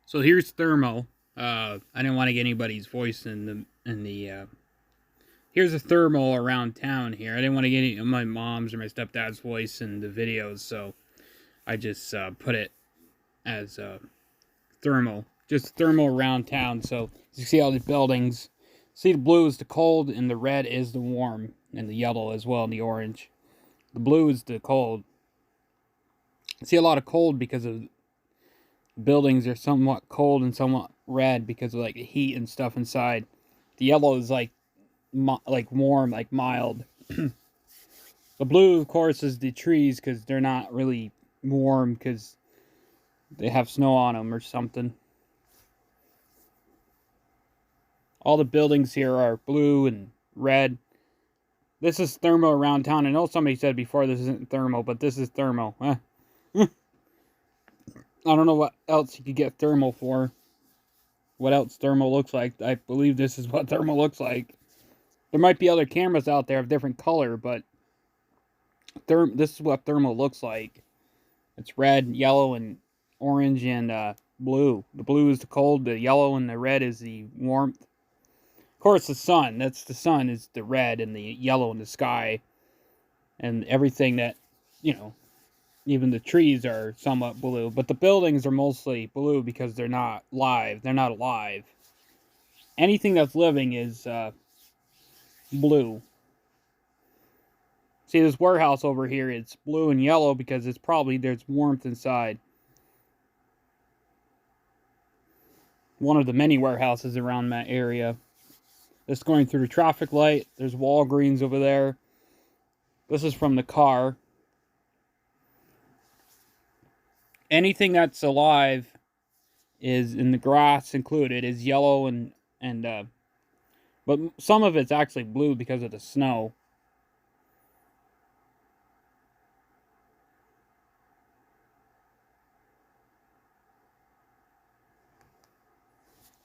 So here's thermo. I didn't want to get anybody's voice here's a thermal around town here. I didn't want to get any of my mom's or my stepdad's voice in the videos, so I just put it as thermal. Just thermal around town. So you see all the buildings. See, the blue is the cold, and the red is the warm, and the yellow as well, and the orange. The blue is the cold. I see a lot of cold because of buildings are somewhat cold and somewhat red because of like the heat and stuff inside. The yellow is like warm, like mild. The blue, of course, is the trees because they're not really warm because they have snow on them or something. All the buildings here are blue and red. This is thermo around town. I know somebody said before this isn't thermo, but this is thermo. I don't know what else you could get thermal for. What else thermal looks like. I believe this is what thermal looks like. There might be other cameras out there of different color, but this is what thermal looks like. It's red, yellow, and orange, and blue. The blue is the cold, the yellow and the red is the warmth. Of course, the sun. That's the sun is the red and the yellow in the sky. And everything that, even the trees are somewhat blue. But the buildings are mostly blue because they're not live. They're not alive. Anything that's living is blue. See, this warehouse over here, it's blue and yellow because there's warmth inside. One of the many warehouses around that area. This going through the traffic light. There's Walgreens over there. This is from the car. Anything that's alive is, in the grass included, is yellow but some of it's actually blue because of the snow.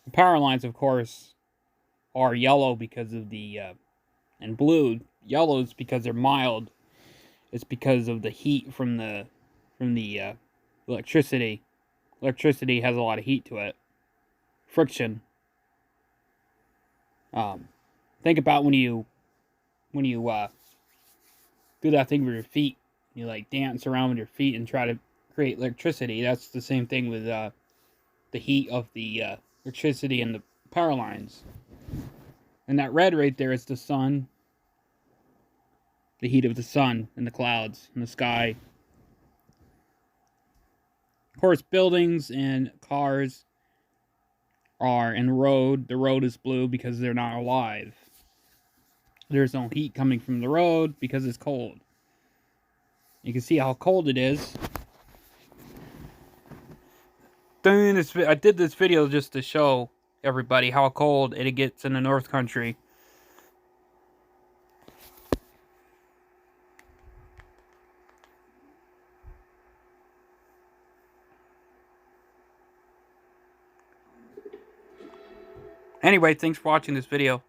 The power lines, of course, are yellow because of and blue. Yellows because they're mild. It's because of the heat from the electricity. Electricity has a lot of heat to it. Friction. Think about when you do that thing with your feet. You like dance around with your feet and try to create electricity. That's the same thing with the heat of the electricity and the power lines. And that red right there is the sun. The heat of the sun and the clouds and the sky. Of course, buildings and cars and the road is blue because they're not alive. There's no heat coming from the road because it's cold. You can see how cold it is. I did this video just to show everybody how cold it gets in the North Country. Anyway, thanks for watching this video.